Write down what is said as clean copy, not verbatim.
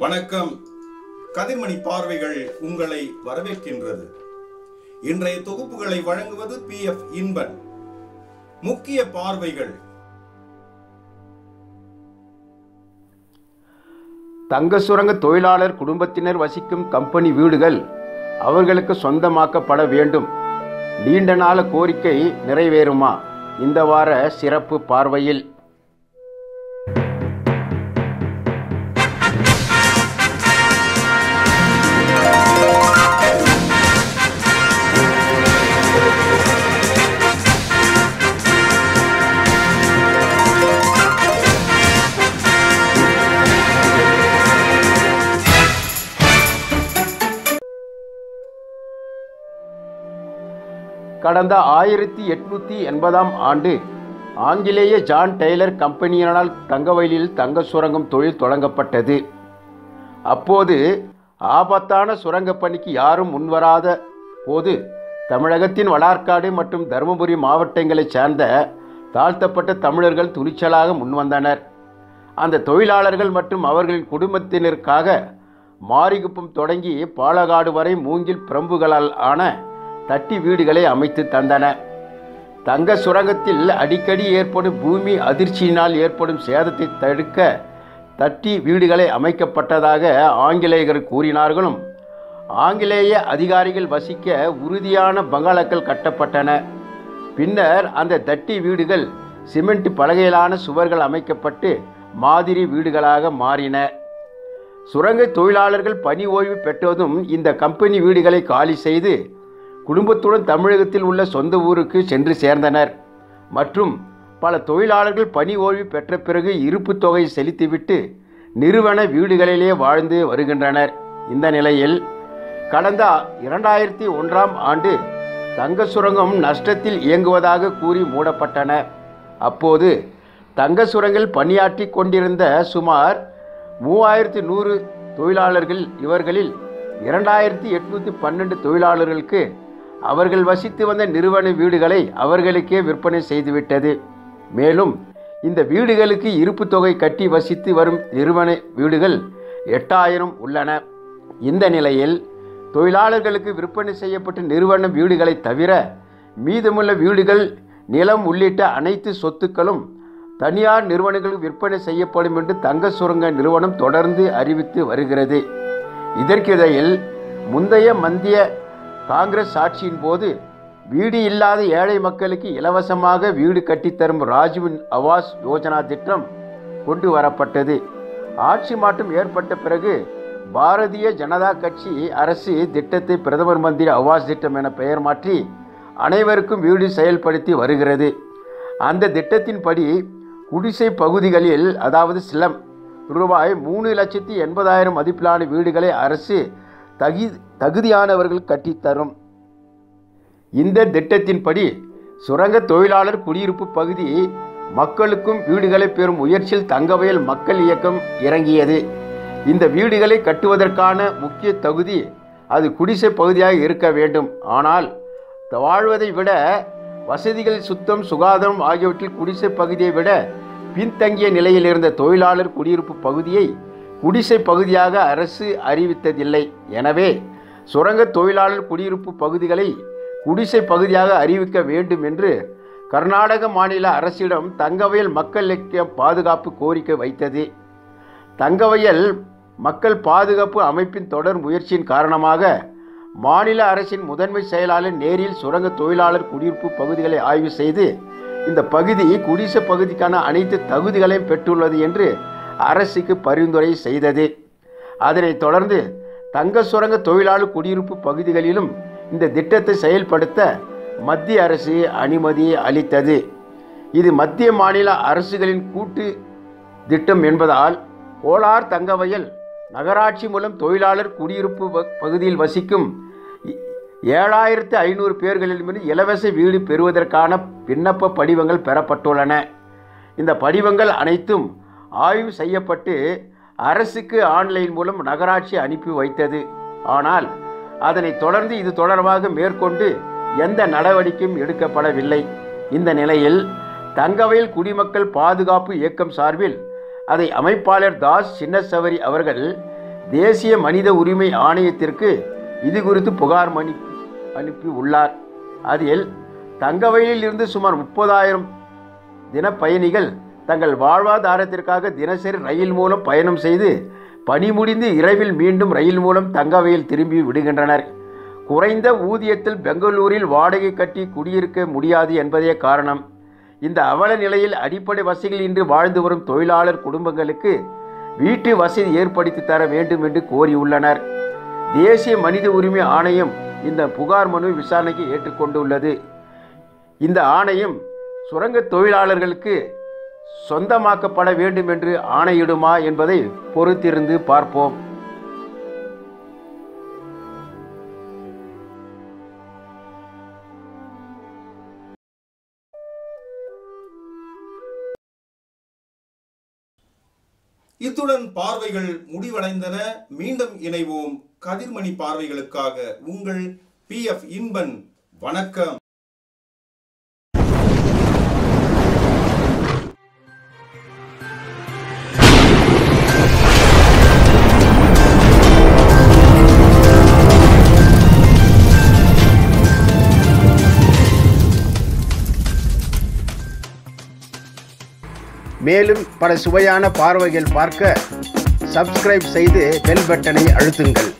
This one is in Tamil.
வணக்கம். கதிர்மணி பார்வைகள் உங்களை வரவேற்கின்றது. இன்றைய தொகுப்புகளை வழங்குவது PF இன்பன். முக்கிய பார்வைகள். தங்க சுரங்க தொழிலாளர் குடும்பத்தினர் வசிக்கும் கம்பெனி வீடுகள் அவர்களுக்கு சொந்தமாக்கப்பட வேண்டும். நீண்ட நாள கோரிக்கை நிறைவேறுமா? இந்த வார சிறப்பு பார்வையில் கடந்த 1880ஆம் ஆண்டு ஆங்கிலேய ஜான் டெய்லர் கம்பெனியினால் தங்கவயலில் தங்க சுரங்கம் தொழில் தொடங்கப்பட்டது. அப்போது ஆபத்தான சுரங்க பணிக்கு யாரும் முன்வராத போது தமிழகத்தின் வடார்காடு மற்றும் தருமபுரி மாவட்டங்களைச் சேர்ந்த தாழ்த்தப்பட்ட தமிழர்கள் துணிச்சலாக முன்வந்தனர். அந்த தொழிலாளர்கள் மற்றும் அவர்களின் குடும்பத்தினருக்காக மாரிகுப்பம் தொடங்கி பாலக்காடு வரை மூங்கில் பிரம்புகளால் ஆன தட்டி வீடுகளை அமைத்து தந்தன. தங்க சுரங்கத்தில் அடிக்கடி ஏற்படும் பூமி அதிர்ச்சியினால் ஏற்படும் சேதத்தை தடுக்க தட்டி வீடுகளை அமைக்கப்பட்டதாக ஆங்கிலேயர்கள் கூறினார்களும் ஆங்கிலேய அதிகாரிகள் வசிக்க உறுதியான பங்களாக்கள் கட்டப்பட்டன. பின்னர் அந்த தட்டி வீடுகள் சிமெண்ட் பலகையிலான சுவர்கள் அமைக்கப்பட்டு மாதிரி வீடுகளாக மாறின. சுரங்க தொழிலாளர்கள் பணி ஓய்வு பெற்றதும் இந்த கம்பெனி வீடுகளை காலி செய்து குடும்பத்துடன் தமிழகத்தில் உள்ள சொந்த ஊருக்கு சென்று சேர்ந்தனர். மற்றும் பல தொழிலாளர்கள் பணி ஓய்வு பெற்ற பிறகு இருப்பு தொகை செலுத்திவிட்டு நிறுவன வீடுகளிலே வாழ்ந்து வருகின்றனர். இந்த நிலையில் கடந்த 2001ஆம் ஆண்டு தங்க சுரங்கம் நஷ்டத்தில் இயங்குவதாக கூறி மூடப்பட்டன. அப்போது தங்க சுரங்கில் பணியாற்றி கொண்டிருந்த சுமார் 3100 தொழிலாளர்கள். இவர்களில் 2812 தொழிலாளர்களுக்கு அவர்கள் வசித்து வந்த நிறுவன வீடுகளை அவர்களுக்கே விற்பனை செய்துவிட்டது. மேலும் இந்த வீடுகளுக்கு இருப்பு தொகை கட்டி வசித்து வரும் நிறுவன வீடுகள் 8000 உள்ளன. இந்த நிலையில் தொழிலாளர்களுக்கு விற்பனை செய்யப்பட்ட நிறுவன வீடுகளை தவிர மீதமுள்ள வீடுகள், நிலம் உள்ளிட்ட அனைத்து சொத்துக்களும் தனியார் நிறுவனங்களுக்கு விற்பனை செய்யப்படும் என்று தங்க சுரங்க நிறுவனம் தொடர்ந்து அறிவித்து வருகிறது. இதற்கிடையில் முந்தைய மத்திய காங்கிரஸ் ஆட்சியின் போது வீடு இல்லாத ஏழை மக்களுக்கு இலவசமாக வீடு கட்டித்தரும் ராஜீவ் ஆவாஸ் யோஜனா திட்டம் கொண்டு வரப்பட்டது. ஆட்சி மாற்றம் ஏற்பட்ட பிறகு பாரதிய ஜனதா கட்சி அரசு திட்டத்தை பிரதமர் மந்திரி ஆவாஸ் திட்டம் என பெயர் மாற்றி அனைவருக்கும் வீடு செயல்படுத்தி வருகிறது. அந்த திட்டத்தின்படி குடிசை பகுதிகளில், அதாவது ஸ்லம், ரூபாய் 3,80,000 மதிப்பிலான வீடுகளை அரசு தகுதியானவர்கள் கட்டித்தரும். இந்த திட்டத்தின்படி சுரங்க தொழிலாளர் குடியிருப்பு பகுதி மக்களுக்கும் வீடுகளை பெறும் முயற்சியில் தங்கவயல் மக்கள் இயக்கம் இறங்கியது. இந்த வீடுகளை கட்டுவதற்கான முக்கிய தகுதி அது குடிசை பகுதியாக இருக்க வேண்டும். ஆனால் வாழ்வதை விட வசதிகள், சுத்தம், சுகாதாரம் ஆகியவற்றில் குடிசை பகுதியை விட பின்தங்கிய நிலையில் இருந்த தொழிலாளர் குடியிருப்பு பகுதியை குடிசை பகுதியாக அரசு அறிவித்ததில்லை. எனவே சுரங்க தொழிலாளர் குடியிருப்பு பகுதிகளை குடிசை பகுதியாக அறிவிக்க வேண்டும் என்று கர்நாடக மாநில அரசிடம் தங்கவயல் மக்கள் இயக்கம் பாதுகாப்பு கோரிக்கை வைத்தது. தங்கவயல் மக்கள் பாதுகாப்பு அமைப்பின் தொடர் முயற்சியின் காரணமாக மாநில அரசின் முதன்மை செயலாளர் நேரில் சுரங்க தொழிலாளர் குடியிருப்பு பகுதிகளை ஆய்வு செய்து இந்த பகுதி குடிசை பகுதிக்கான அனைத்து தகுதிகளையும் பெற்றுள்ளது என்று அரசுக்கு பரிந்துரை செய்தது. அதனைத் தொடர்ந்து தங்க சுரங்க தொழிலாளர் குடியிருப்பு பகுதிகளிலும் இந்த திட்டத்தை செயல்படுத்த மத்திய அரசு அனுமதி அளித்தது. இது மத்திய மாநில அரசுகளின் கூட்டு திட்டம் என்பதால் கோலார் தங்கவயல் நகராட்சி மூலம் தொழிலாளர் குடியிருப்பு பகுதியில் வசிக்கும் 7500 பேர்களிடமிருந்து இலவச வீடு பெறுவதற்கான விண்ணப்ப படிவங்கள் பெறப்பட்டுள்ளன. இந்த படிவங்கள் அனைத்தும் ஆய்வு செய்யப்பட்டு அரசுக்கு ஆன்லைன் மூலம் நகராட்சி அனுப்பி வைத்தது. ஆனால் அதனைத் தொடர்ந்து இது தொடர்பாக மேற்கொண்டு எந்த நடவடிக்கையும் எடுக்கப்படவில்லை. இந்த நிலையில் தங்கவயல் குடிமக்கள் பாதுகாப்பு இயக்கம் சார்பில் அதை அமைப்பாளர் தாஸ் சின்னசவரி அவர்கள் தேசிய மனித உரிமை ஆணையத்திற்கு இது குறித்து புகார் அனுப்பி உள்ளார். அதில் தங்கவயலில் இருந்து சுமார் 30,000 தின பயணிகள் தங்கள் வாழ்வாதாரத்திற்காக தினசரி ரயில் மூலம் பயணம் செய்து பணி முடிந்து இரவில் மீண்டும் ரயில் மூலம் தங்கவயல் திரும்பி விடுகின்றனர். குறைந்த ஊதியத்தில் பெங்களூரில் வாடகை கட்டி குடியிருக்க முடியாது என்பதே காரணம். இந்த அவல நிலையில் அடிப்படை வசதிகள் இன்றி வாழ்ந்து வரும் தொழிலாளர் குடும்பங்களுக்கு வீட்டு வசதி ஏற்படுத்தி தர வேண்டும் என்று கோரியுள்ளனர். தேசிய மனித உரிமை ஆணையம் இந்த புகார் மனு விசாரணைக்கு ஏற்றுக்கொண்டுள்ளது. இந்த ஆணையம் சுரங்க தொழிலாளர்களுக்கு சொந்தமாக்கப்பட வேண்டும் என்று ஆணையிடுமா என்பதை பொறுத்திருந்து பார்ப்போம். இத்துடன் பார்வைகள் முடிவடைந்தன. மீண்டும் இணைவோம். கதிர்மணி பார்வைகளுக்காக உங்கள் PF இன்பன். வணக்கம். மேலும் பல சுவையான பார்வைகள் பார்க்க சப்ஸ்கிரைப் செய்து பெல் பட்டனை அழுத்துங்கள்.